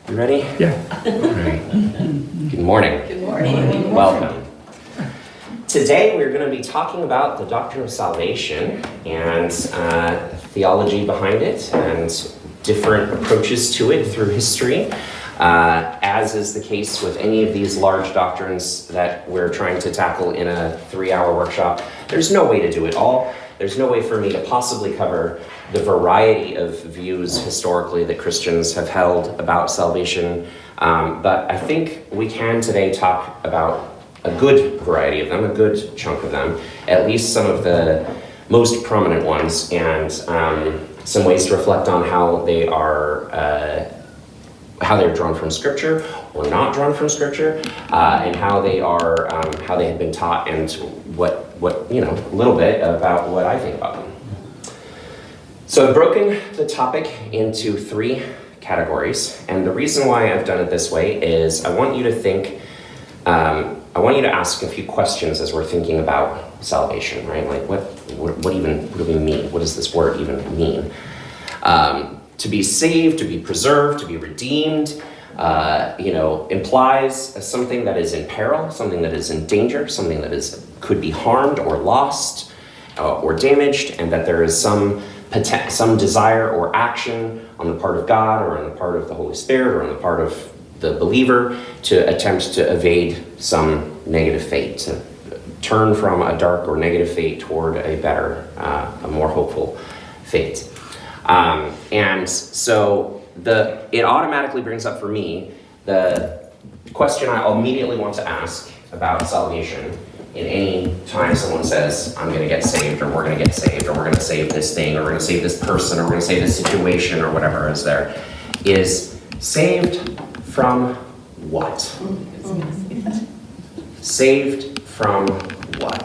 You ready? Yeah. All right. Good morning. Good morning. Welcome. Today we're going to be talking about the doctrine of salvation and theology behind it and different approaches to it through history. As is the case with any of these large doctrines that we're trying to tackle in a 3-hour workshop, there's no way to do it all. There's no way for me to possibly cover the variety of views historically that Christians have held about salvation. But I think we can today talk about a good variety of them, a good chunk of them, at least some of the most prominent ones, and some ways to reflect on how they are how they're drawn from Scripture or not drawn from Scripture, and how they have been taught, and what a little bit about what I think about them. So I've broken the topic into 3 categories, and the reason why I've done it this way is I want you to think. I want you to ask a few questions as we're thinking about salvation, right? Like, what do we mean? What does this word even mean? To be saved, to be preserved, to be redeemed, implies something that is in peril, something that is in danger, something that could be harmed or lost or damaged, and that there is some desire or action on the part of God or on the part of the Holy Spirit or on the part of the believer to attempt to evade some negative fate, to turn from a dark or negative fate toward a better, a more hopeful fate. And so it automatically brings up for me the question I immediately want to ask about salvation in any time someone says, I'm going to get saved, or we're going to get saved, or we're going to save this thing, or we're going to save this person, or we're going to save this situation, or whatever is there, is saved from what? Saved from what?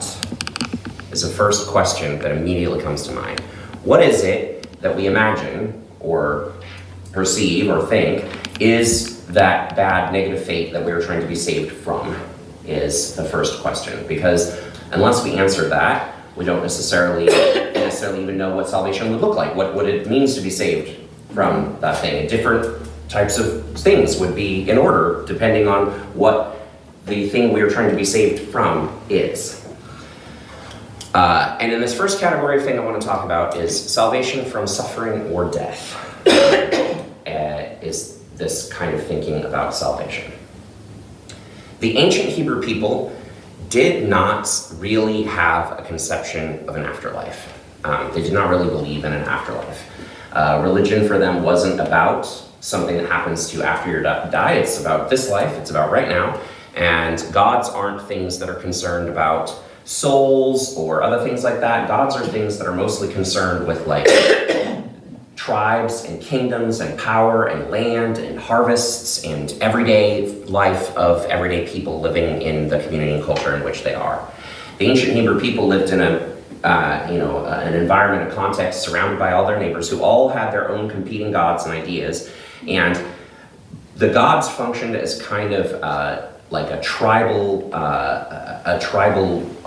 Is the first question that immediately comes to mind. What is it that we imagine or perceive or think is that bad negative fate that we're trying to be saved from, is the first question. Because unless we answer that, we don't necessarily even know what salvation would look like, what it means to be saved from that thing. And different types of things would be in order depending on what the thing we are trying to be saved from is. And in this first category of thing I want to talk about is salvation from suffering or death. Is this kind of thinking about salvation. The ancient Hebrew people did not really have a conception of an afterlife. They did not really believe in an afterlife. Religion for them wasn't about something that happens to you after you die. It's about this life. It's about right now. And gods aren't things that are concerned about souls or other things like that. Gods are things that are mostly concerned with like tribes and kingdoms and power and land and harvests and everyday life of everyday people living in the community and culture in which they are. The ancient Hebrew people lived in an environment, a context surrounded by all their neighbors who all had their own competing gods and ideas. And the gods functioned as kind of like a tribal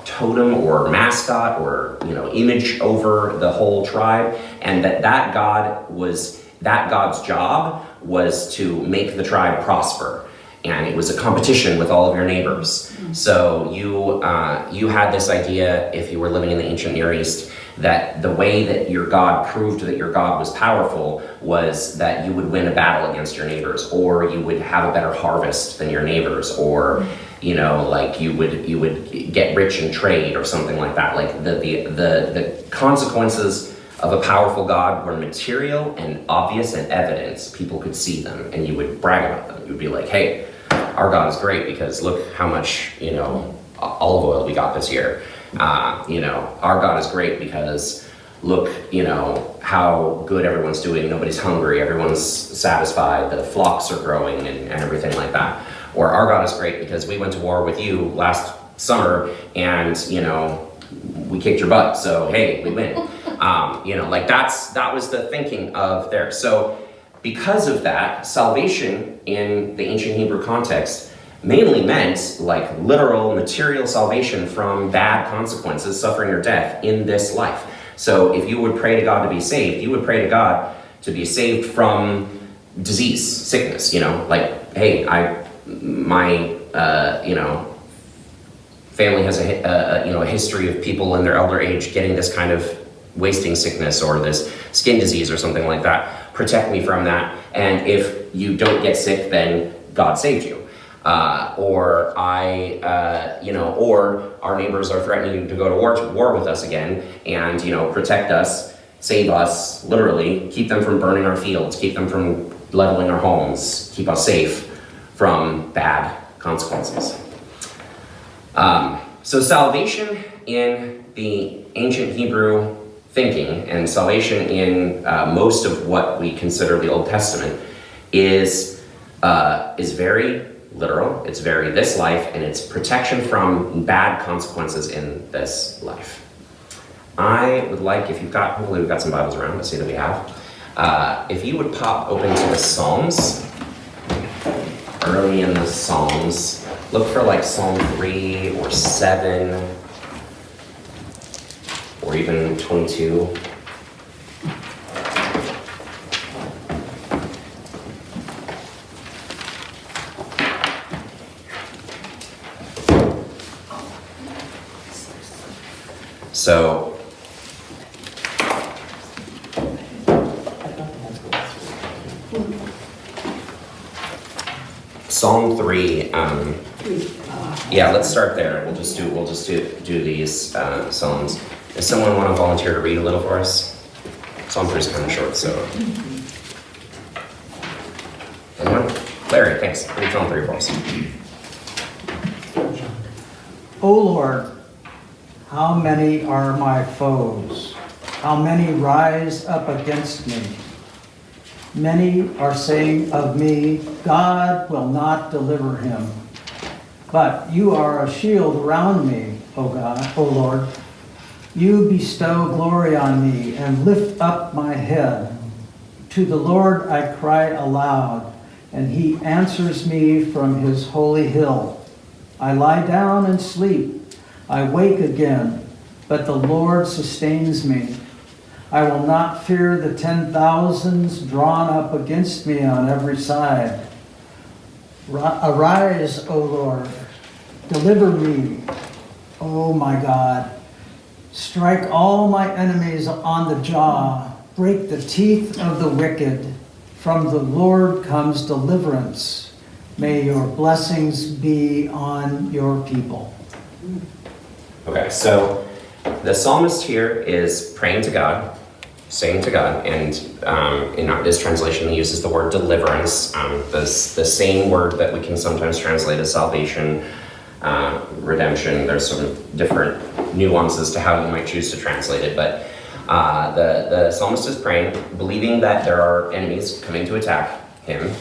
totem or mascot or image over the whole tribe, and that god's job was to make the tribe prosper, and it was a competition with all of your neighbors. So you had this idea, if you were living in the ancient Near East, that the way that your God proved that your God was powerful was that you would win a battle against your neighbors, or you would have a better harvest than your neighbors, or like you would get rich in trade or something like that. Like the consequences of a powerful God were material and obvious and evidence. People could see them, and you would brag about them. You would be like, hey, our God is great because look how much olive oil we got this year. Our God is great because look, how good everyone's doing. Nobody's hungry. Everyone's satisfied. The flocks are growing and everything like that. Or our God is great because we went to war with you last summer and, we kicked your butt. So, hey, we win. That was the thinking of there. So because of that, salvation in the ancient Hebrew context mainly meant like literal material salvation from bad consequences, suffering or death in this life. So if you would pray to God to be saved, you would pray to God to be saved from disease, sickness, like, hey, my family has a history of people in their elder age getting this kind of wasting sickness or this skin disease or something like that. Protect me from that. And if you don't get sick, then God saved you. Or our neighbors are threatening to go to war with us again, and protect us, save us, literally, keep them from burning our fields, keep them from leveling our homes, keep us safe from bad consequences. So salvation in the ancient Hebrew thinking, and salvation in most of what we consider the Old Testament, is very literal. It's very this life, and it's protection from bad consequences in this life. I would like, hopefully we've got some Bibles around, let's see that we have. If you would pop open to the Psalms, early in the Psalms, look for like Psalm 3 or 7, or even 22. So, Psalm 3, yeah, let's start there. We'll just do these Psalms. Does someone want to volunteer to read a little for us? Psalm 3 is kind of short, so. Anyone? Larry, thanks. Read Psalm 3 for us. O Lord, how many are my foes? How many rise up against me? Many are saying of me, God will not deliver him. But you are a shield around me, O God, O Lord. You bestow glory on me and lift up my head. To the Lord I cry aloud, and he answers me from his holy hill. I lie down and sleep. I wake again, but the Lord sustains me. I will not fear the 10,000s drawn up against me on every side. Arise, O Lord, deliver me, O my God. Strike all my enemies on the jaw, break the teeth of the wicked. From the Lord comes deliverance. May your blessings be on your people. Okay, so the psalmist here is praying to God, saying to God, and in this translation he uses the word deliverance, the same word that we can sometimes translate as salvation, redemption. There's some different nuances to how you might choose to translate it, but the psalmist is praying, believing that there are enemies coming to attack him,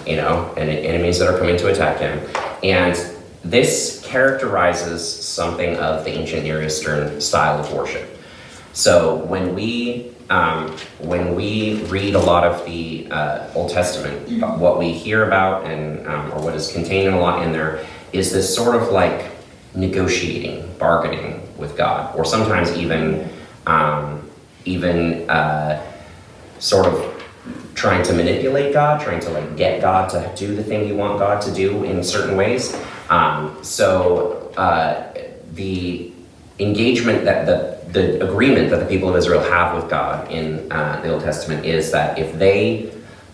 and enemies that are coming to attack him, and this characterizes something of the ancient Near Eastern style of worship. So when we read a lot of the Old Testament, what we hear about or what is contained a lot in there is this sort of like negotiating, bargaining with God, or sometimes even sort of trying to manipulate God, trying to like get God to do the thing you want God to do in certain ways. The engagement that the agreement that the people of Israel have with God in the Old Testament is that if they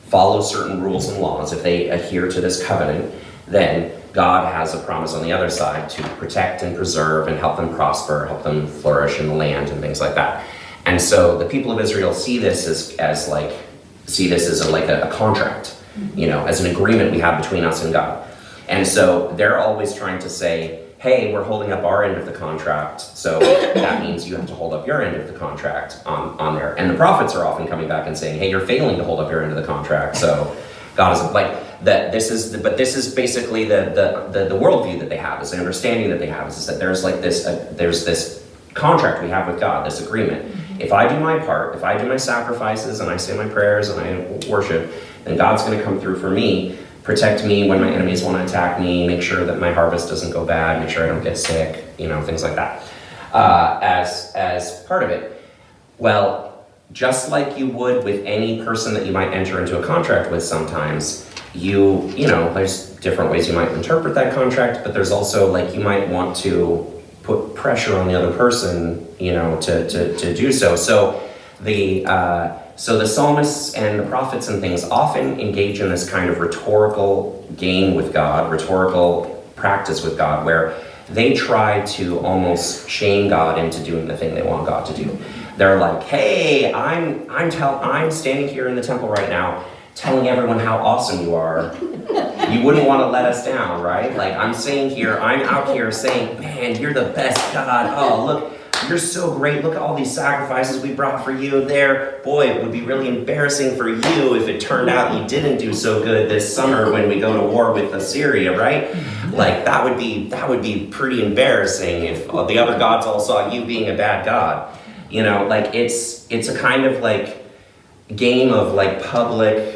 follow certain rules and laws, if they adhere to this covenant, then God has a promise on the other side to protect and preserve and help them prosper, help them flourish in the land and things like that. And so the people of Israel see this as a contract, as an agreement we have between us and God. And so they're always trying to say, hey, we're holding up our end of the contract, so that means you have to hold up your end of the contract on there. And the prophets are often coming back and saying, hey, you're failing to hold up your end of the contract, so God is like that. This is basically the worldview that they have, is the understanding that they have, is that there's like this there's this contract we have with God, this agreement. If I do my part, if I do my sacrifices and I say my prayers and I worship, then God's going to come through for me, protect me when my enemies want to attack me, make sure that my harvest doesn't go bad, make sure I don't get sick, things like that, as part of it. Well, just like you would with any person that you might enter into a contract with sometimes, there's different ways you might interpret that contract, but there's also like you might want to put pressure on the other person, to do so. So the psalmists and the prophets and things often engage in this kind of rhetorical game with God, rhetorical practice with God, where they try to almost shame God into doing the thing they want God to do. They're like, hey, I'm standing here in the temple right now telling everyone how awesome you are. You wouldn't want to let us down, right? Like I'm out here saying, man, you're the best God. Oh, look, you're so great. Look at all these sacrifices we brought for you there. Boy, it would be really embarrassing for you if it turned out you didn't do so good this summer when we go to war with Assyria, right? Like that would be pretty embarrassing if the other gods all saw you being a bad God. Like it's a kind of like game of like public,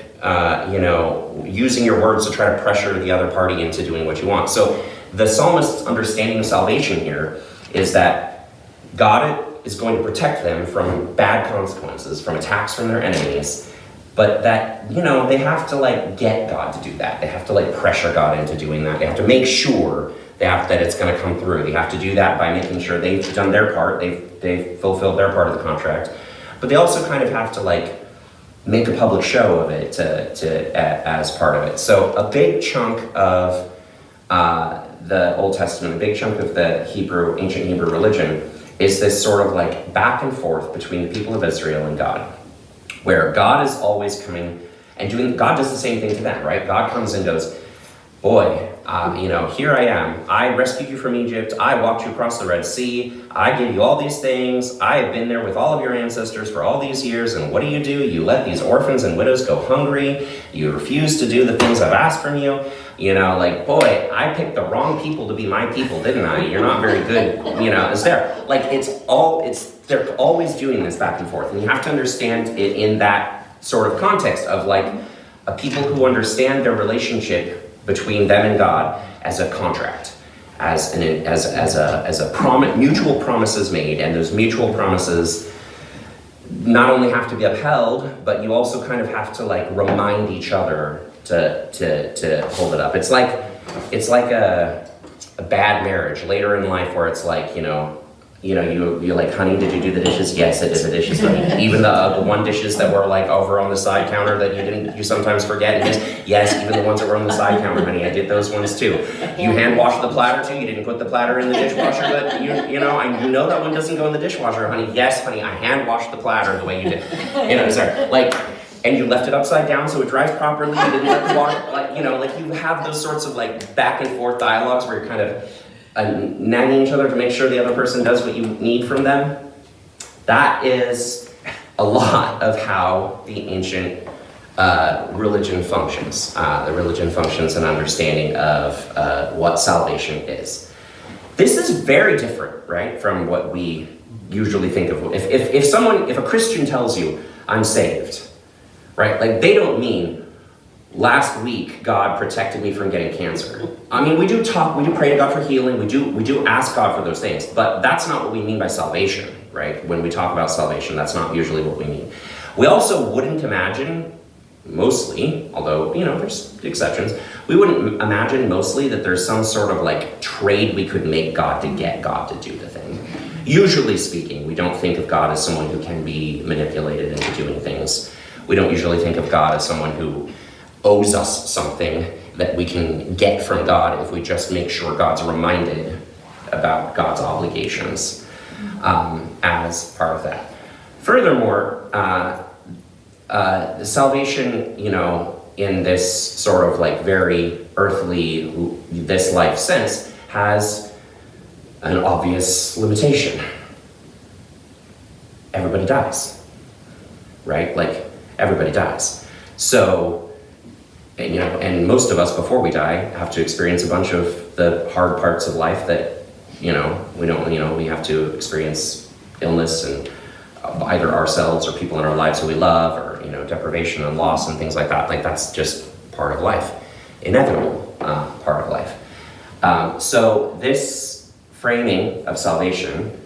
using your words to try to pressure the other party into doing what you want. So the psalmist's understanding of salvation here is that God is going to protect them from bad consequences, from attacks from their enemies, but that, they have to like get God to do that. They have to like pressure God into doing that. They have to make sure that it's going to come through. They have to do that by making sure they've done their part, they've fulfilled their part of the contract, but they also kind of have to like make a public show of it as part of it. So a big chunk of the Old Testament, a big chunk of the ancient Hebrew religion is this sort of like back and forth between the people of Israel and God, where God is always coming and God does the same thing to them, right? God comes and goes, boy, here I am. I rescued you from Egypt. I walked you across the Red Sea. I gave you all these things. I have been there with all of your ancestors for all these years. And what do? You let these orphans and widows go hungry. You refuse to do the things I've asked from you. Boy, I picked the wrong people to be my people, didn't I? You're not very good, it's there. Like they're always doing this back and forth. And you have to understand it in that sort of context of like a people who understand their relationship between them and God as a contract, as mutual promises made, and those mutual promises not only have to be upheld, but you also kind of have to like remind each other to hold it up. It's like a bad marriage later in life where it's like, you're like, honey, did you do the dishes? Yes, I did the dishes, honey. Even the one dishes that were like over on the side counter that you sometimes forget. And yes, even the ones that were on the side counter, honey, I did those ones too. You hand washed the platter too. You didn't put the platter in the dishwasher, but you know that one doesn't go in the dishwasher, honey. Yes, honey, I hand washed the platter the way you did. Sorry, like. And you left it upside down so it dries properly. You didn't let the water, you have those sorts of like back and forth dialogues where you're kind of nagging each other to make sure the other person does what you need from them. That is a lot of how the ancient religion functions. The religion functions an understanding of what salvation is. This is very different, right, from what we usually think of. If a Christian tells you, I'm saved, right? Like they don't mean last week God protected me from getting cancer. I mean, we do pray to God for healing, we do ask God for those things, but that's not what we mean by salvation, right? When we talk about salvation, that's not usually what we mean. We also wouldn't imagine, mostly, although, there's exceptions, we wouldn't imagine mostly that there's some sort of like trade we could make God to get God to do the thing. Usually speaking, we don't think of God as someone who can be manipulated into doing things. We don't usually think of God as someone who owes us something that we can get from God if we just make sure God's reminded about God's obligations as part of that. Furthermore, the salvation, in this sort of like very earthly, this life sense, has an obvious limitation. Everybody dies, right? Like everybody dies. So, and most of us before we die have to experience a bunch of the hard parts of life that, we have to experience illness and either ourselves or people in our lives who we love, or, deprivation and loss and things like that. Like that's just part of life, inevitable part of life. So this framing of salvation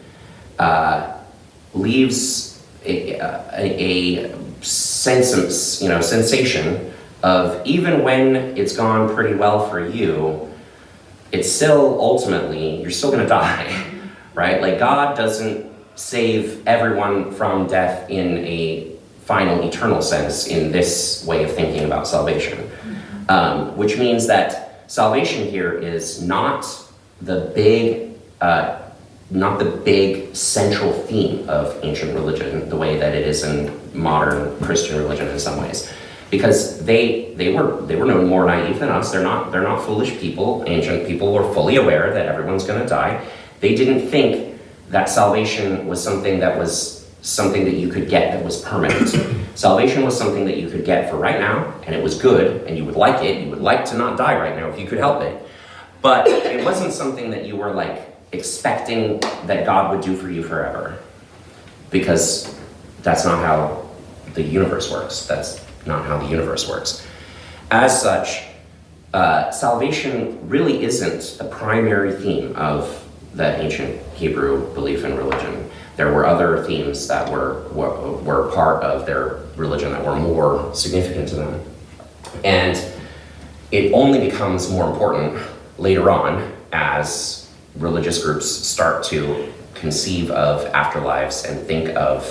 leaves a sensation of, even when it's gone pretty well for you, it's still ultimately, you're still gonna die, right? Like, God doesn't save everyone from death in a final eternal sense in this way of thinking about salvation. Which means that salvation here is not the big central theme of ancient religion, the way that it is in modern Christian religion in some ways, because they were no more naive than us. They're not foolish people. Ancient people were fully aware that everyone's going to die. They didn't think that salvation was something that you could get that was permanent. Salvation was something that you could get for right now, and it was good, and you would like it. You would like to not die right now if you could help it. But it wasn't something that you were like expecting that God would do for you forever, because that's not how the universe works. That's not how the universe works. As such, salvation really isn't a primary theme of the ancient Hebrew belief in religion. There were other themes that were part of their religion that were more significant to them. And it only becomes more important later on as religious groups start to conceive of afterlives and think of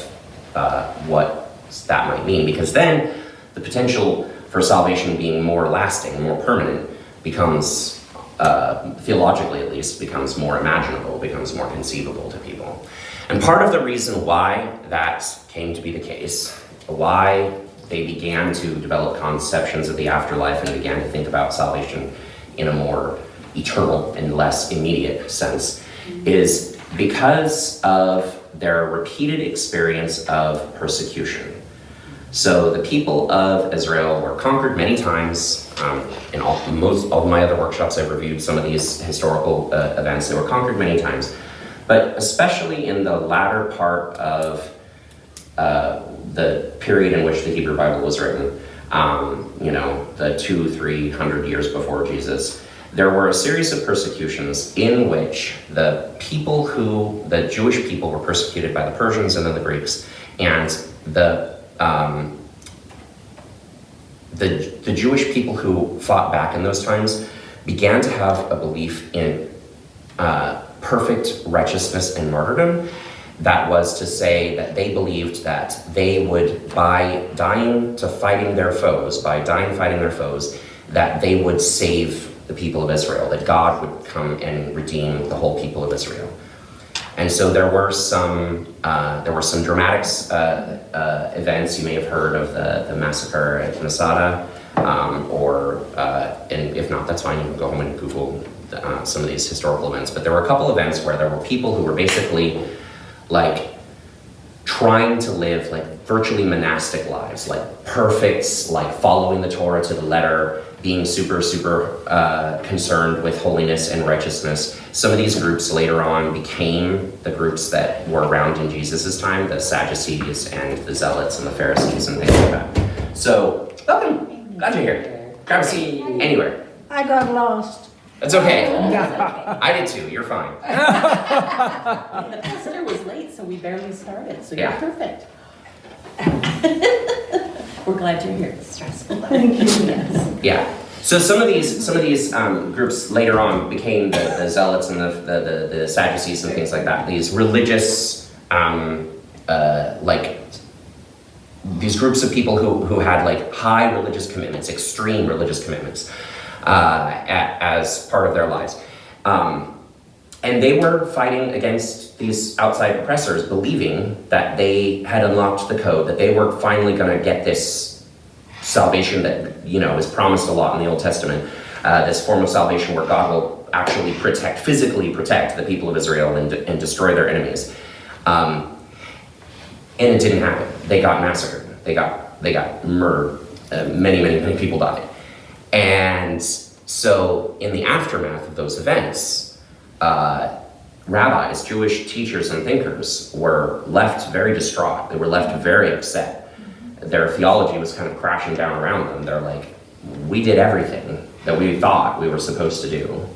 what that might mean, because then the potential for salvation being more lasting, more permanent, becomes, theologically at least, becomes more imaginable, becomes more conceivable to people. And part of the reason why that came to be the case, why they began to develop conceptions of the afterlife and began to think about salvation in a more eternal and less immediate sense, is because of their repeated experience of persecution. So the people of Israel were conquered many times. In all of my other workshops, I've reviewed some of these historical events. They were conquered many times, but especially in the latter part of the period in which the Hebrew Bible was written, the 200-300 years before Jesus, there were a series of persecutions in which the Jewish people were persecuted by the Persians and then the Greeks, and the Jewish people who fought back in those times began to have a belief in perfect righteousness and martyrdom. That was to say that they believed that they would, by dying fighting their foes, that they would save the people of Israel, that God would come and redeem the whole people of Israel. And so there were some dramatic events. You may have heard of the massacre at Masada, and if not, that's fine. You can go home and Google some of these historical events. But there were a couple events where there were people who were basically like trying to live like virtually monastic lives, like perfect, like following the Torah to the letter, being super concerned with holiness and righteousness. Some of these groups later on became the groups that were around in Jesus' time, the Sadducees and the Zealots and the Pharisees and things like that. So, welcome, glad you're here. Grab a seat anywhere. I got lost. It's okay. I did too, you're fine. The pastor was late, so we barely started, so you're perfect. We're glad you're here. It's stressful. Thank you. Yes. Yeah. So some of these groups later on became the Zealots and the Sadducees and things like that. These religious, these groups of people who had like high religious commitments, extreme religious commitments, as part of their lives. And they were fighting against these outside oppressors, believing that they had unlocked the code, that they were finally going to get this salvation that, is promised a lot in the Old Testament, this form of salvation where God will actually physically protect the people of Israel and destroy their enemies. And it didn't happen. They got massacred. They got murdered. Many people died. And so in the aftermath of those events, rabbis, Jewish teachers and thinkers were left very distraught. They were left very upset. Their theology was kind of crashing down around them. They're like, we did everything that we thought we were supposed to do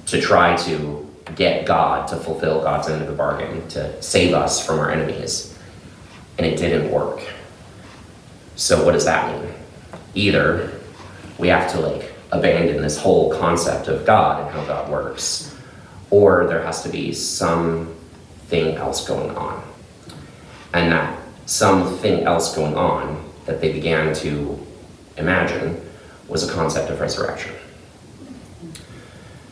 to try to get God to fulfill God's end of the bargain, to save us from our enemies. and it didn't work. So what does that mean? Either we have to abandon this whole concept of God and how God works, or there has to be something else going on. And that something else going on that they began to imagine was a concept of resurrection.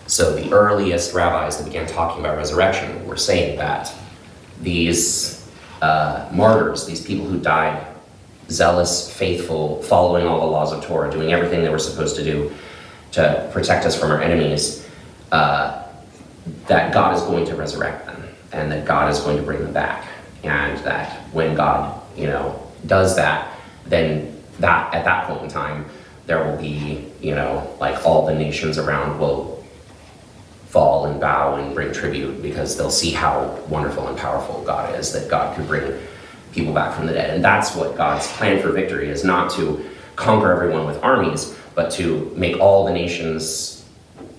So the earliest rabbis that began talking about resurrection were saying that these martyrs, these people who died zealous, faithful, following all the laws of Torah, doing everything they were supposed to do to protect us from our enemies, that God is going to resurrect them, and that God is going to bring them back. And that when God, does that, then that at that point in time, there will be, all the nations around will fall and bow and bring tribute, because they'll see how wonderful and powerful God is, that God could bring people back from the dead. And that's what God's plan for victory is, not to conquer everyone with armies, but to make all the nations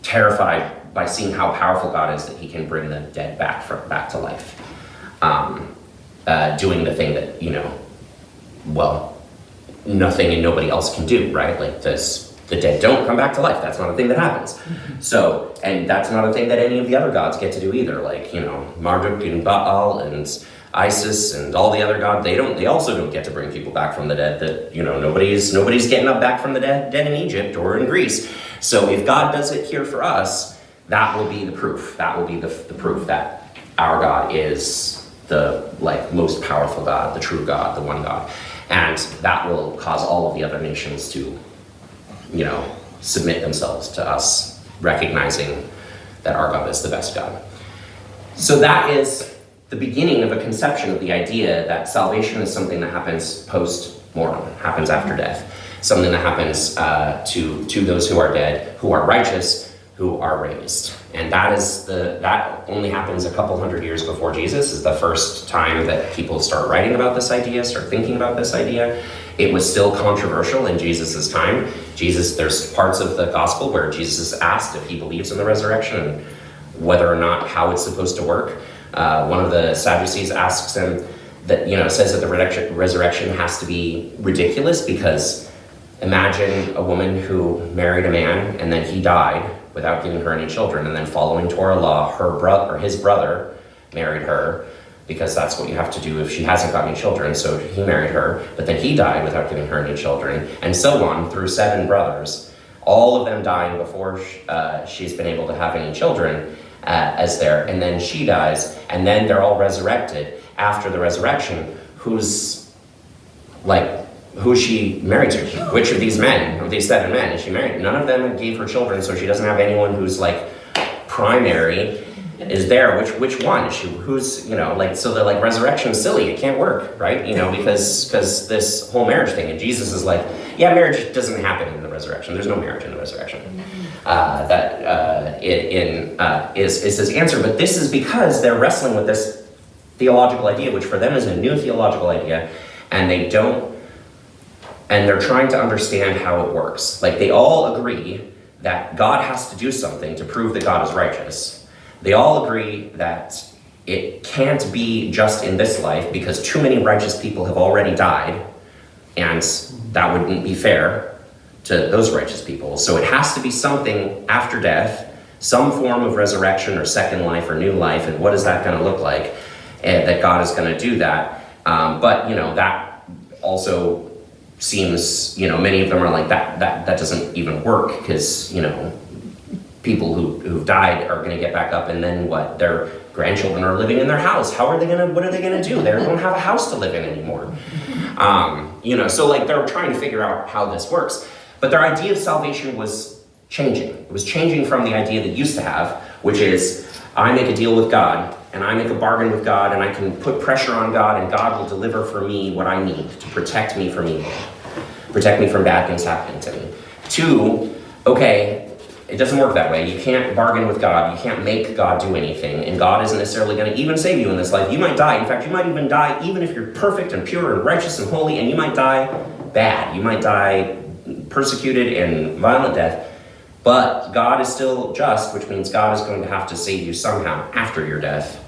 terrified by seeing how powerful God is, that he can bring the dead back to life. Doing the thing that, nothing and nobody else can do, right? The dead don't come back to life. That's not a thing that happens. So, and that's not a thing that any of the other gods get to do either. Marduk and Baal and Isis and all the other gods, they also don't get to bring people back from the dead. That, nobody's getting up back from the dead in Egypt or in Greece. So if God does it here for us, that will be the proof. That will be the proof that our God is the most powerful God, the true God, the one God. And that will cause all of the other nations to, submit themselves to us, recognizing that our God is the best God. So that is the beginning of a conception of the idea that salvation is something that happens post-mortem, happens after death, something that happens to those who are dead, who are righteous, who are raised. And that only happens a couple hundred years before Jesus, is the first time that people start writing about this idea, start thinking about this idea. It was still controversial in Jesus's time. There's parts of the gospel where Jesus is asked if he believes in the resurrection and whether or not how it's supposed to work. One of the Sadducees asks him that, says that the resurrection has to be ridiculous, because imagine a woman who married a man and then he died without giving her any children, and then following Torah law, his brother married her, because that's what you have to do if she hasn't got any children. So he married her, but then he died without giving her any children, and so on through 7 brothers, all of them dying before she's been able to have any children and then she dies, and then they're all resurrected. After the resurrection, who's she married to? Which of these 7 men is she married? None of them gave her children, so she doesn't have anyone who's primary is there. Which one is she? Who's, so they're resurrection's silly. It can't work, right? Because this whole marriage thing, and Jesus is marriage doesn't happen in the resurrection. There's no marriage in the resurrection. Is his answer. But this is because they're wrestling with this theological idea, which for them is a new theological idea, and they're trying to understand how it works. They all agree that God has to do something to prove that God is righteous. They all agree that it can't be just in this life, because too many righteous people have already died, and that wouldn't be fair to those righteous people. So it has to be something after death, some form of resurrection or second life or new life, and what is that going to look like? And that God is going to do that. But that also seems, many of them are that doesn't even work, because, people who've died are going to get back up, and then what? Their grandchildren are living in their house. What are they going to do? They don't have a house to live in anymore. So they're trying to figure out how this works. But their idea of salvation was changing. It was changing from the idea that used to have, which is, I make a deal with God, and I make a bargain with God, and I can put pressure on God, and God will deliver for me what I need to protect me from evil, protect me from bad things happening to me. 2, okay, it doesn't work that way. You can't bargain with God. You can't make God do anything, and God isn't necessarily going to even save you in this life. You might die. In fact, you might even die even if you're perfect and pure and righteous and holy, and you might die bad. You might die persecuted and violent death. But God is still just, which means God is going to have to save you somehow after your death,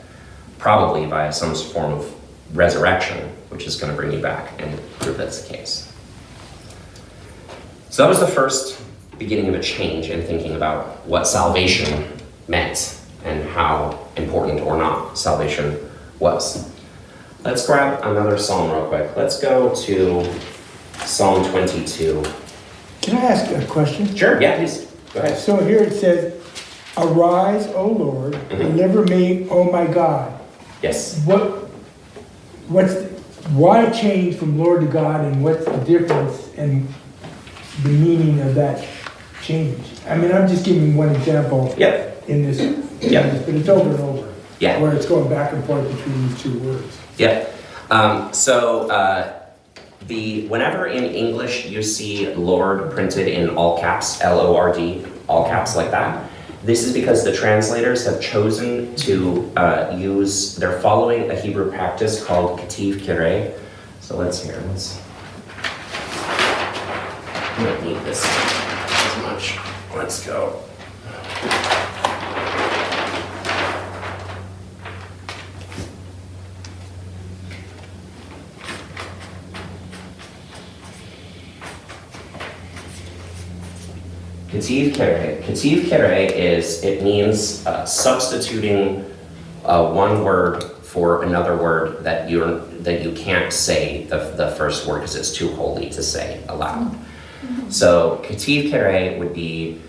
probably via some form of resurrection, which is going to bring you back and prove that's the case. So that was the first beginning of a change in thinking about what salvation meant and how important or not salvation was. Let's grab another psalm real quick. Let's go to Psalm 22. Can I ask a question? Sure, yeah, please. Go ahead. So here it says, "Arise, O Lord, deliver me, O my God." Yes. Why change from Lord to God, and what's the difference and the meaning of that change? I mean, I'm just giving one example Yep. in this, Yep. but it's over and over. Yeah. Where it's going back and forth between these two words. Yeah. Whenever in English you see Lord printed in all caps, Lord, all caps like that, this is because the translators have chosen to they're following a Hebrew practice called Ketiv Kirei. So I don't need this as much. Let's go. Ketiv Kirei means substituting one word for another word that you can't say the first word because it's too holy to say aloud. So Ketiv Kirei would be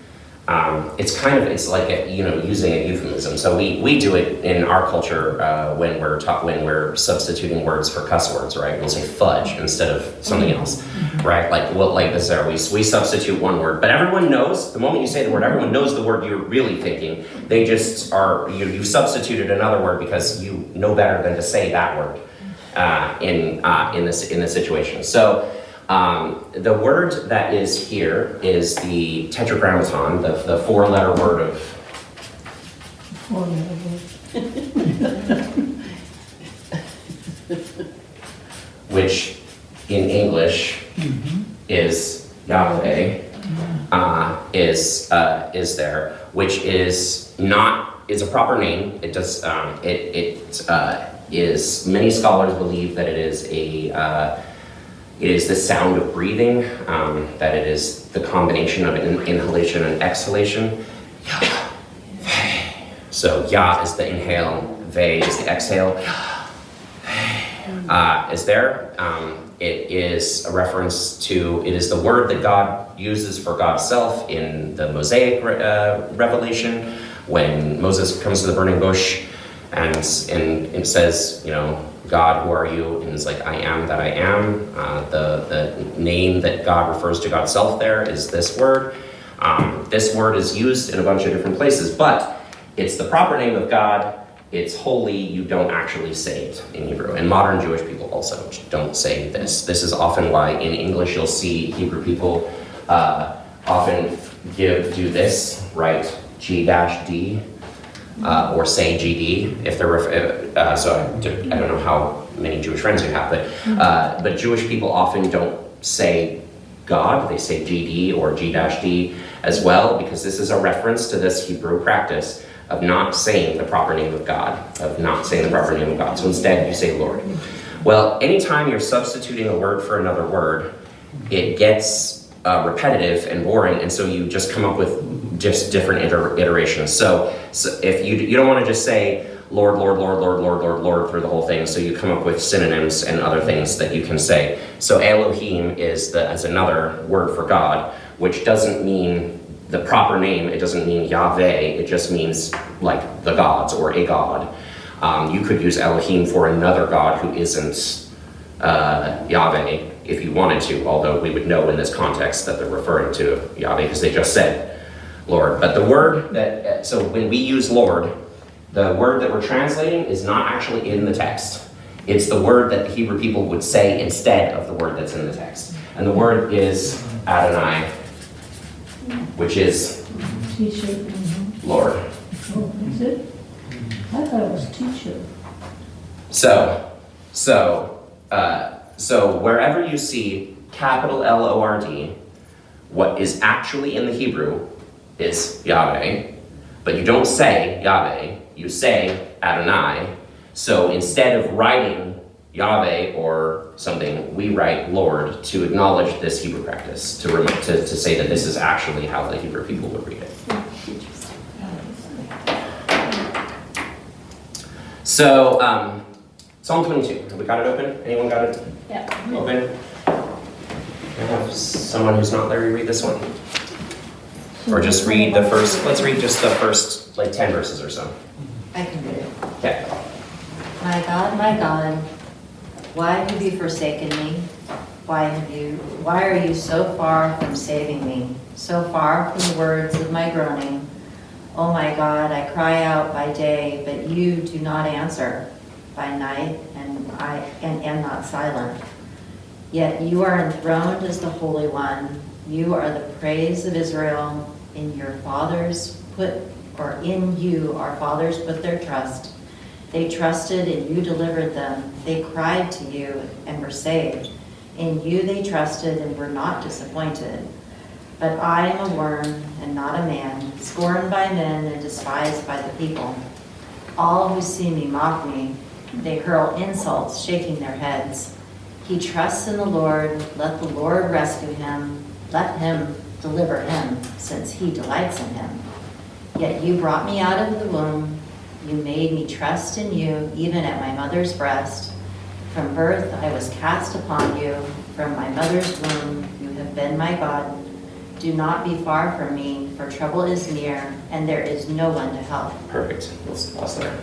it's like using a euphemism. So we do it in our culture when we're substituting words for cuss words, right? We'll say fudge instead of something else, right? Like this there, we substitute one word, but everyone knows the moment you say the word, everyone knows the word you're really thinking. They just are you substituted another word because you know better than to say that word in this situation. So. The word that is here is the tetragrammaton, the four-letter word of... which in English is Yahweh, is there, which is a proper name. It does, is, many scholars believe that it is the sound of breathing, that it is the combination of inhalation and exhalation. So Ya is the inhale, Ve is the exhale. Is there. It is a reference to, it is the word that God uses for God's self in the Mosaic revelation when Moses comes to the burning bush and it says, God, who are you? And it's like, I am that I am. The name that God refers to God's self there is this word. This word is used in a bunch of different places, but it's the proper name of God. It's holy. You don't actually say it in Hebrew. And modern Jewish people also don't say this. This is often why in English you'll see Hebrew people often do this, right? G-D. Or say GD if they're so I don't know how many Jewish friends you have, but Jewish people often don't say God, they say GD or G-D as well, because this is a reference to this Hebrew practice of not saying the proper name of God, So instead you say Lord. Well, anytime you're substituting a word for another word, it gets repetitive and boring, and so you just come up with just different iterations. So if you don't want to just say Lord, Lord, Lord, Lord, Lord, Lord, Lord through the whole thing, so you come up with synonyms and other things that you can say. So Elohim is another word for God, which doesn't mean the proper name. It doesn't mean Yahweh. It just means like the gods or a god. You could use Elohim for another god who isn't Yahweh if you wanted to, although we would know in this context that they're referring to Yahweh because they just said Lord. But the word that, so when we use Lord, the word that we're translating is not actually in the text. It's the word that the Hebrew people would say instead of the word that's in the text. And the word is Adonai, which is Teacher. Lord. Oh, is it? I thought it was teacher. So wherever you see capital L-O-R-D, what is actually in the Hebrew is Yahweh, but you don't say Yahweh, you say Adonai. So instead of writing Yahweh or something, we write Lord to acknowledge this Hebrew practice, to say that this is actually how the Hebrew people would read it. So, Psalm 22, have we got it open? Anyone got it open? I have someone who's not Larry read this one. Or just read the first, let's read just the first, like 10 verses or so. I can read it. Okay. My God, why have you forsaken me? Why are you so far from saving me? So far from the words of my groaning? Oh my God, I cry out by day, but you do not answer. By night, and I am not silent. Yet you are enthroned as the Holy One. You are the praise of Israel. In you our fathers put their trust. They trusted and you delivered them. They cried to you and were saved. In you they trusted and were not disappointed. But I am a worm and not a man, scorned by men and despised by the people. All who see me mock me. They hurl insults, shaking their heads. He trusts in the Lord. Let the Lord rescue him. Let him deliver him, since he delights in him. Yet you brought me out of the womb. You made me trust in you, even at my mother's breast. From birth I was cast upon you. From my mother's womb you have been my God. Do not be far from me, for trouble is near, and there is no one to help. Perfect. Let's pause there.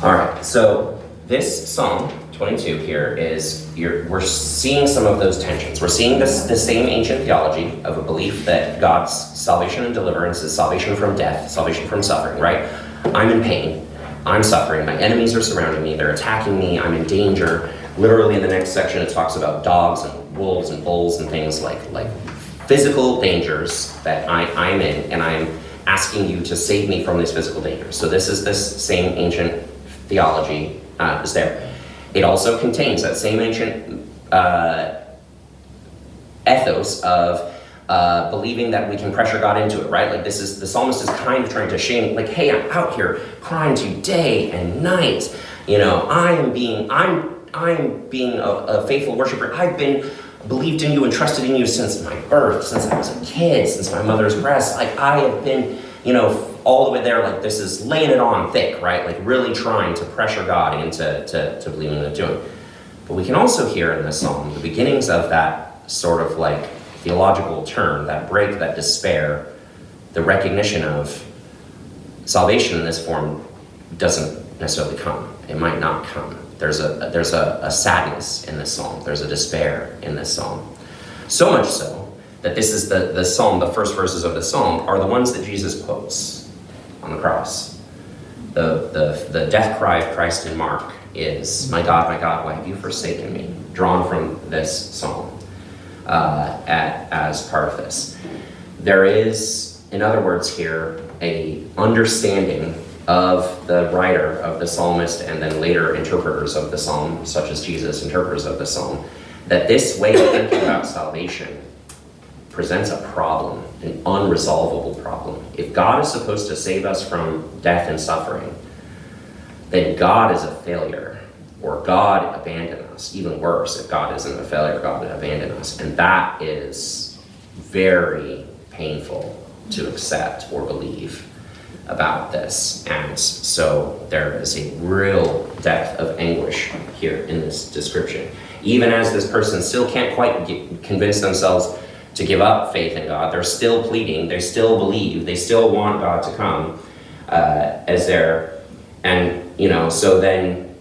All right, so this Psalm 22 here is, we're seeing some of those tensions. We're seeing the same ancient theology of a belief that God's salvation and deliverance is salvation from death, salvation from suffering, right? I'm in pain, I'm suffering, my enemies are surrounding me, they're attacking me, I'm in danger. Literally in the next section it talks about dogs and wolves and bulls and things like physical dangers that I'm in, and I'm asking you to save me from these physical dangers. So this is this same ancient theology is there. It also contains that same ancient ethos of believing that we can pressure God into it, right? Like the psalmist is kind of trying to shame, like, hey, I'm out here crying to you day and night. You know, I'm being a faithful worshiper. I've been believed in you and trusted in you since my birth, since I was a kid, since my mother's breast. Like I have been, all the way there, like this is laying it on thick, right? Like really trying to pressure God into believing in doing. But we can also hear in this psalm the beginnings of that sort of like theological turn, that break, that despair, the recognition of salvation in this form doesn't necessarily come. It might not come. There's a sadness in this psalm. There's a despair in this psalm. So much so that this is the psalm, the first verses of the psalm are the ones that Jesus quotes on the cross. The death cry of Christ in Mark is, my God, why have you forsaken me? Drawn from this psalm as part of this. There is, in other words here, a understanding of the writer of the psalmist and then later interpreters of the psalm, such as Jesus, interpreters of the psalm, that this way of thinking about salvation presents a problem, an unresolvable problem. If God is supposed to save us from death and suffering, then God is a failure, or God abandoned us. Even worse, if God isn't a failure, God would abandon us. And that is very painful to accept or believe about this. And so there is a real depth of anguish here in this description. Even as this person still can't quite convince themselves to give up faith in God, they're still pleading, they still believe, they still want God to come as their, and so then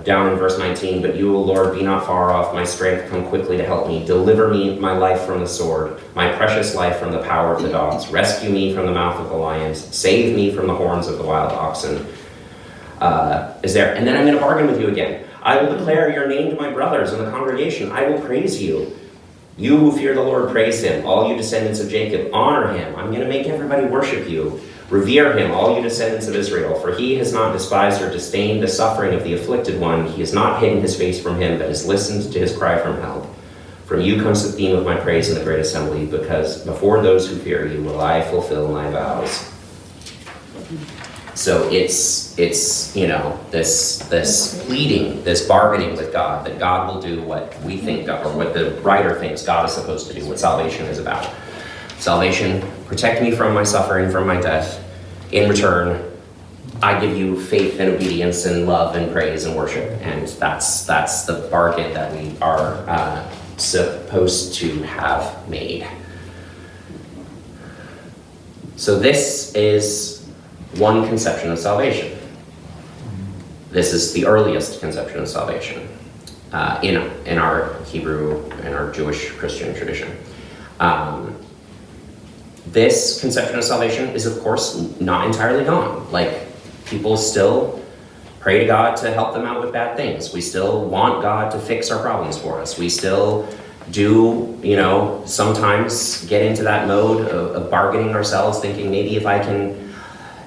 down in verse 19, but you, O Lord, be not far off, my strength, come quickly to help me. Deliver me, my life, from the sword, my precious life from the power of the dogs. Rescue me from the mouth of the lions. Save me from the horns of the wild oxen. And then I'm going to bargain with you again. I will declare your name to my brothers in the congregation. I will praise you. You who fear the Lord, praise him. All you descendants of Jacob, honor him. I'm going to make everybody worship you. Revere him, all you descendants of Israel, for he has not despised or disdained the suffering of the afflicted one. He has not hidden his face from him, but has listened to his cry from help. From you comes the theme of my praise in the great assembly, because before those who fear you will I fulfill my vows. So it's you know, this pleading, this bargaining with God, that God will do what we think God, or what the writer thinks God is supposed to do, what salvation is about. Salvation, protect me from my suffering, from my death. In return, I give you faith and obedience and love and praise and worship. And that's the bargain that we are supposed to have made. So this is one conception of salvation. This is the earliest conception of salvation in our Hebrew and our Jewish Christian tradition. This conception of salvation is, of course, not entirely gone. Like, people still pray to God to help them out with bad things. We still want God to fix our problems for us. We still do, you know, sometimes get into that mode of bargaining ourselves, thinking maybe if I can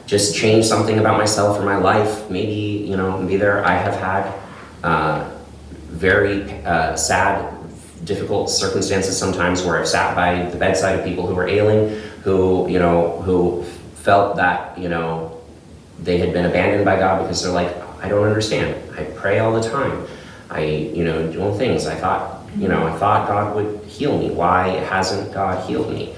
just change something about myself or my life, maybe, you know, I have had very sad, difficult circumstances sometimes where I've sat by the bedside of people who were ailing, who felt that, you know, they had been abandoned by God because they're like, I don't understand. I pray all the time. I, you know, do all things. I thought God would heal me. Why hasn't God healed me?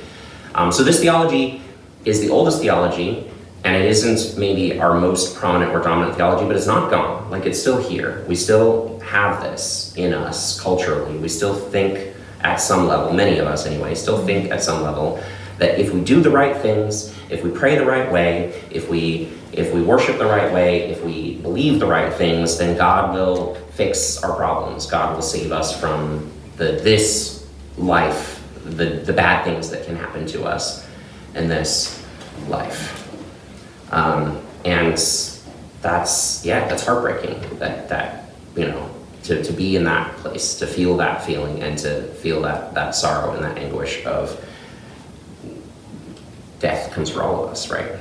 So this theology is the oldest theology, and it isn't maybe our most prominent or dominant theology, but it's not gone. Like, it's still here. We still have this in us culturally. We still think at some level, many of us anyway, still think at some level that if we do the right things, if we pray the right way, if we worship the right way, if we believe the right things, then God will fix our problems. God will save us from this life, the bad things that can happen to us in this life. And that's heartbreaking that you know, to be in that place, to feel that feeling, and to feel that sorrow and that anguish of death comes for all of us, right?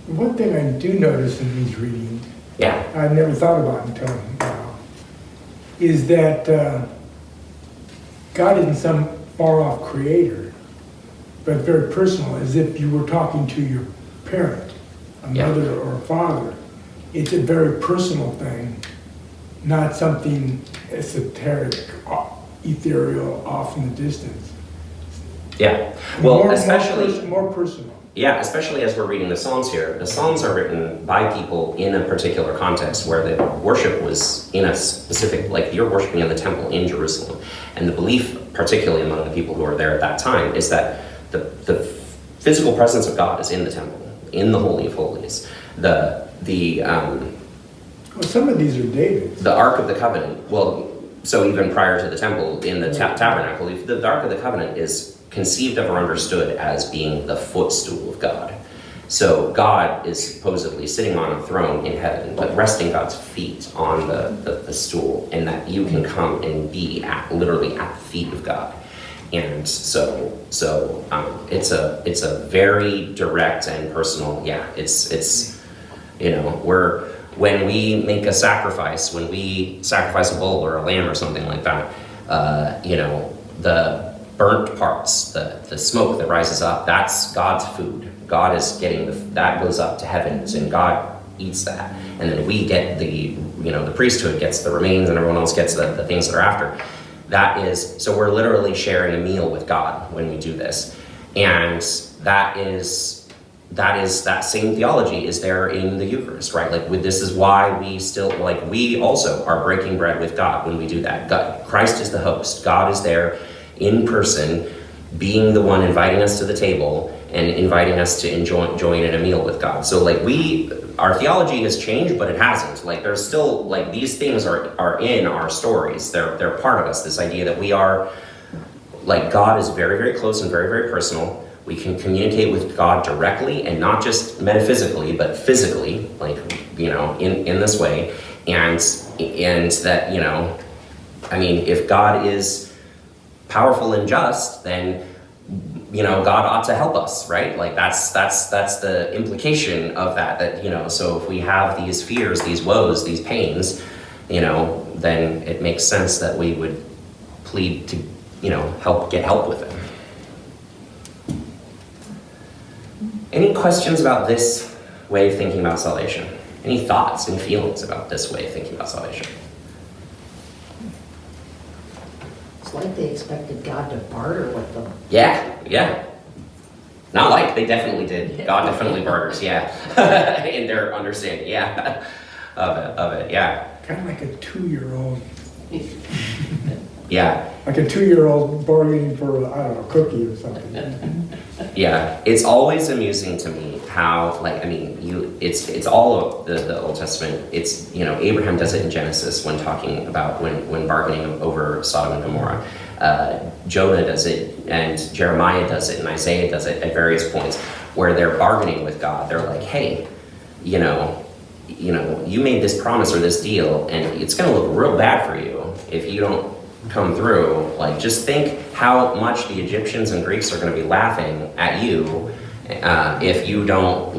One thing I do notice in these readings, Yeah. I never thought about until now, is that God isn't some far-off creator, but very personal, as if you were talking to your parent, a mother or a father. It's a very personal thing, not something esoteric, ethereal, off in the distance. Yeah. Well, especially more personal. Yeah, especially as we're reading the Psalms here. The Psalms are written by people in a particular context where the worship was in a specific, like, you're worshiping in the temple in Jerusalem. And the belief, particularly among the people who were there at that time, is that the physical presence of God is in the temple, in the Holy of Holies. Well, some of these are David's. The Ark of the Covenant, well, so even prior to the temple, in the tabernacle, the Ark of the Covenant is conceived of or understood as being the footstool of God. So God is supposedly sitting on a throne in heaven, but resting God's feet on the stool, and that you can come and be literally at the feet of God. And so it's a very direct and personal, it's you know, when we make a sacrifice, when we sacrifice a bull or a lamb or something like that, you know, the burnt parts, the smoke that rises up, that's God's food. God is getting that goes up to heavens, and God eats that. And then we get the priesthood gets the remains, and everyone else gets the things that are after. So we're literally sharing a meal with God when we do this. And that same theology is there in the Eucharist, right? Like, this is why we also are breaking bread with God when we do that. Christ is the host. God is there in person, being the one inviting us to the table and inviting us to join in a meal with God. So, like, our theology has changed, but it hasn't. Like, there's still, like, these things are in our stories. They're part of us. This idea that we are, like, God is very, very close and very, very personal. We can communicate with God directly, and not just metaphysically, but physically, like, you know, in this way. And that, you know, I mean, if God is powerful and just, then, you know, God ought to help us, right? Like, that's the implication of that, you know, so if we have these fears, these woes, these pains, you know, then it makes sense that we would plead to, you know, get help with it. Any questions about this way of thinking about salvation? Any thoughts, any feelings about this way of thinking about salvation? It's like they expected God to barter with them. Yeah. Not like, they definitely did. God definitely barters, yeah. In their understanding, yeah. Of it, yeah. Kind of like a 2-year-old. Yeah. Like a 2-year-old bargaining for, I don't know, a cookie or something. Yeah, it's always amusing to me how, it's all of the Old Testament. It's, Abraham does it in Genesis when talking about, when bargaining over Sodom and Gomorrah. Jonah does it, and Jeremiah does it, and Isaiah does it at various points where they're bargaining with God. They're like, hey, you made this promise or this deal, and it's going to look real bad for you if you don't come through. Like, just think how much the Egyptians and Greeks are going to be laughing at you if you don't,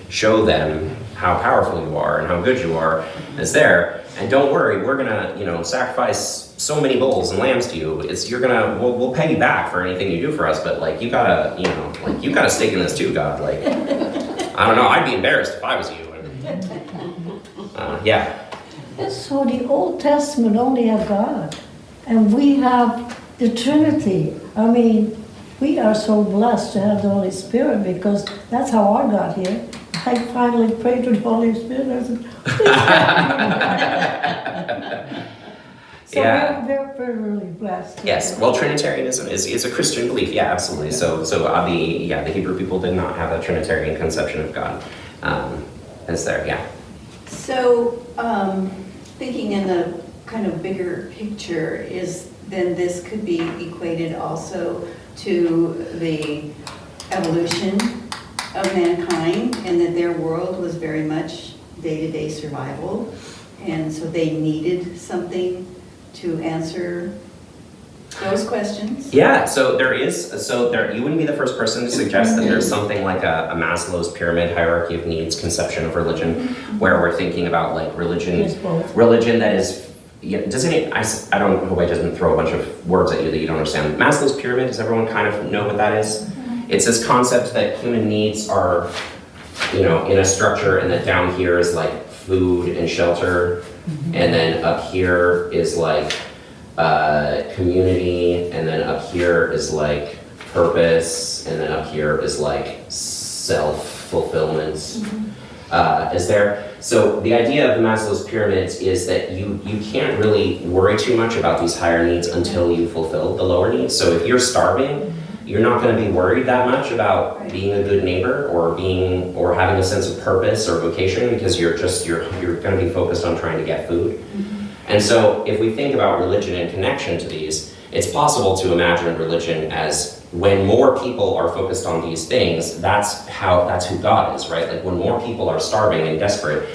show them how powerful you are and how good you are as there. And don't worry, we're going to, sacrifice so many bulls and lambs to you. We'll pay you back for anything you do for us, but, you gotta, you got a stake in this too, God. I don't know, I'd be embarrassed if I was you. Yeah. So the Old Testament only have God, and we have the Trinity. I mean, we are so blessed to have the Holy Spirit, because that's how I got here. I finally prayed to the Holy Spirit. I said, so Yeah. we're really blessed. Yes, well, Trinitarianism is a Christian belief, yeah, absolutely. So the Hebrew people did not have a Trinitarian conception of God as there, yeah. So, thinking in the kind of bigger picture is then this could be equated also to the evolution of mankind, and that their world was very much day-to-day survival, and so they needed something to answer those questions. Yeah, you wouldn't be the first person to suggest that there's something like a Maslow's pyramid hierarchy of needs conception of religion, where we're thinking about religion that is, I don't hope I just throw a bunch of words at you that you don't understand. Maslow's pyramid, does everyone kind of know what that is? It's this concept that human needs are, in a structure, and that down here is food and shelter, and then up here is community, and then up here is purpose, and then up here is self-fulfillment. Is there? So the idea of the Maslow's pyramids is that you can't really worry too much about these higher needs until you fulfill the lower needs. So if you're starving, you're not going to be worried that much about being a good neighbor or having a sense of purpose or vocation, because you're going to be focused on trying to get food. And so if we think about religion in connection to these, it's possible to imagine religion as when more people are focused on these things, that's who God is, right? When more people are starving and desperate,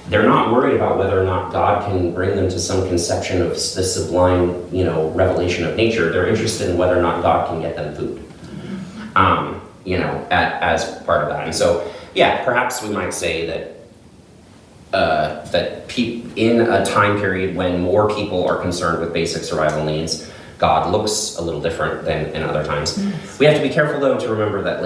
they're not worried about whether or not God can bring them to some conception of the sublime, revelation of nature. They're interested in whether or not God can get them food, as part of that. And so, yeah, perhaps we might say that in a time period when more people are concerned with basic survival needs, God looks a little different than in other times. We have to be careful, though, to remember that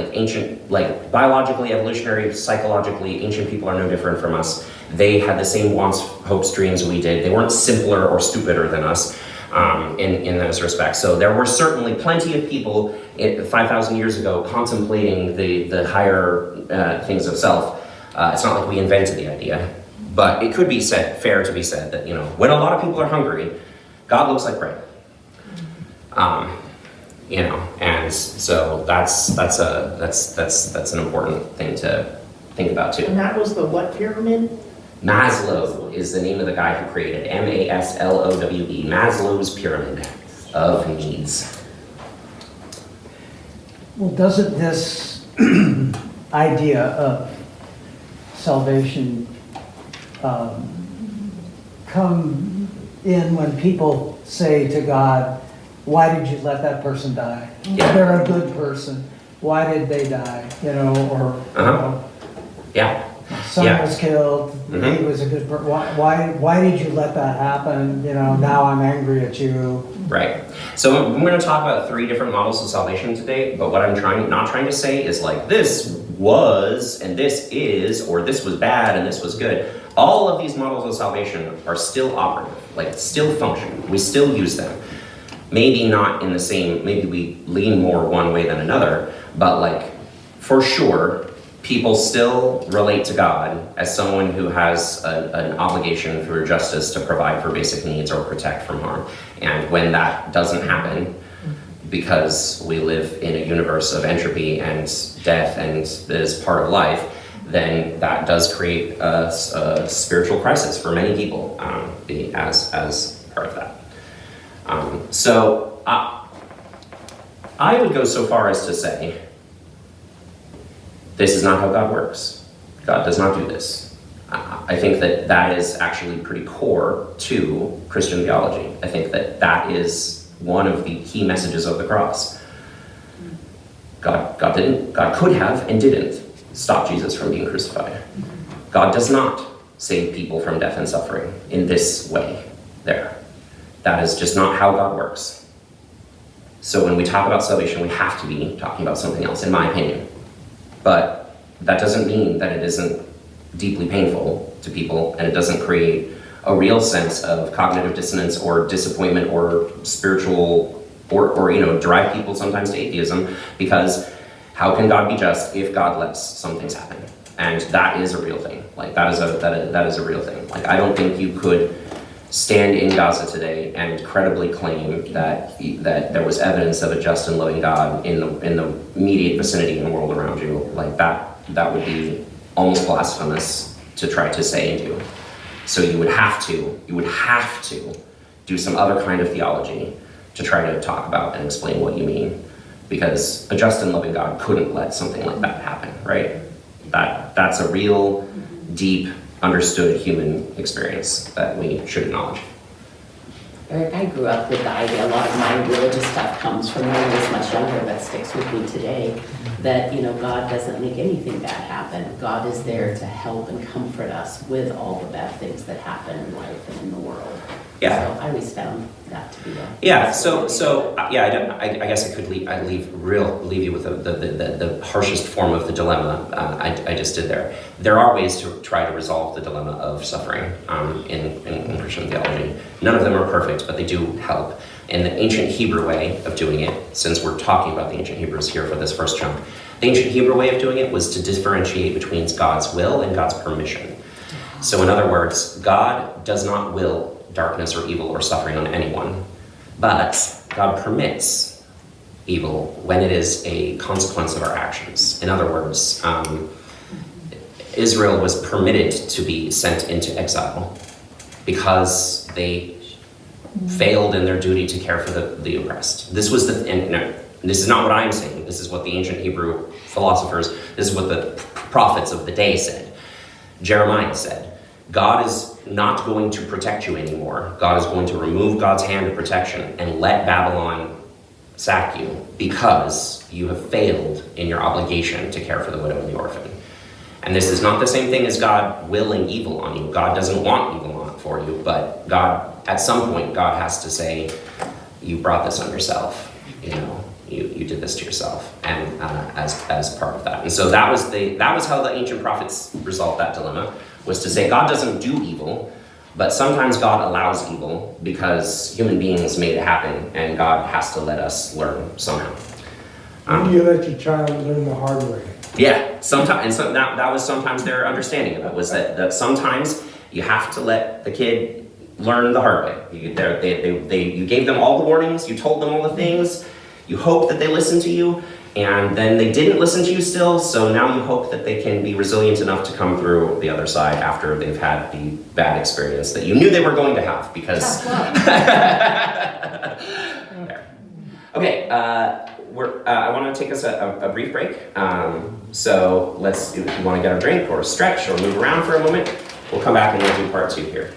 biologically, evolutionary, psychologically, ancient people are no different from us. They had the same wants, hopes, dreams we did. They weren't simpler or stupider than us in those respects. So there were certainly plenty of people 5,000 years ago contemplating the higher things of self. It's not like we invented the idea, but it could be fair to be said that when a lot of people are hungry, God looks like bread. And so that's an important thing to think about too. And that was the what pyramid? Maslow is the name of the guy who created Maslowe, Maslow's pyramid of needs. Well, doesn't this idea of salvation come in when people say to God, why did you let that person die? Yeah. They're a good person. Why did they die? Yeah. Son was killed. Mhm. He was a good person. Why did you let that happen? Now I'm angry at you. Right. So I'm going to talk about 3 different models of salvation today, but what I'm not trying to say is this was and this is, or this was bad and this was good. All of these models of salvation are still operative, like still function. We still use them. Maybe not in the same, maybe we lean more one way than another, but like for sure, people still relate to God as someone who has an obligation through justice to provide for basic needs or protect from harm. And when that doesn't happen, because we live in a universe of entropy and death and that is part of life, then that does create a spiritual crisis for many people as part of that. So I would go so far as to say, this is not how God works. God does not do this. I think that is actually pretty core to Christian theology. I think that is one of the key messages of the cross. God could have and didn't stop Jesus from being crucified. God does not save people from death and suffering in this way there. That is just not how God works. So when we talk about salvation, we have to be talking about something else, in my opinion. But that doesn't mean that it isn't deeply painful to people, and it doesn't create a real sense of cognitive dissonance or disappointment or spiritual, or drive people sometimes to atheism, because how can God be just if God lets some things happen? And that is a real thing. Like that is a real thing. Like I don't think you could stand in Gaza today and credibly claim that there was evidence of a just and loving God in the immediate vicinity and the world around you. Like that would be almost blasphemous to try to say and do. So you would have to do some other kind of theology to try to talk about and explain what you mean, because a just and loving God couldn't let something like that happen, right? That's a real deep understood human experience that we should acknowledge. Aric, I grew up with the idea, a lot of my religious stuff comes from when I was much younger, but sticks with me today, that, God doesn't make anything bad happen. God is there to help and comfort us with all the bad things that happen in life and in the world. Yeah. So I always found that to be a... Yeah, I guess I could leave you with the harshest form of the dilemma I just did there. There are ways to try to resolve the dilemma of suffering in Christian theology. None of them are perfect, but they do help. And the ancient Hebrew way of doing it, since we're talking about the ancient Hebrews here for this first chunk, the ancient Hebrew way of doing it was to differentiate between God's will and God's permission. So in other words, God does not will darkness or evil or suffering on anyone, but God permits evil when it is a consequence of our actions. In other words, Israel was permitted to be sent into exile because they failed in their duty to care for the oppressed. This was this is not what I'm saying. This is what the ancient Hebrew philosophers, this is what the prophets of the day said. Jeremiah said, God is not going to protect you anymore. God is going to remove God's hand of protection and let Babylon sack you because you have failed in your obligation to care for the widow and the orphan. And this is not the same thing as God willing evil on you. God doesn't want evil on for you, but God, at some point, God has to say, you brought this on yourself. You did this to yourself, and as part of that. And so that was how the ancient prophets resolved that dilemma, was to say God doesn't do evil, but sometimes God allows evil because human beings made it happen, and God has to let us learn somehow. When do you let your child learn the hard way? Yeah, sometimes, and so that was sometimes their understanding of it, was that sometimes you have to let the kid learn the hard way. You gave them all the warnings, you told them all the things, you hope that they listen to you, and then they didn't listen to you still, so now you hope that they can be resilient enough to come through the other side after they've had the bad experience that you knew they were going to have, because... Okay, I want to take us a brief break. So let's, if you want to get a drink or a stretch or move around for a moment, we'll come back and we'll do part 2 here.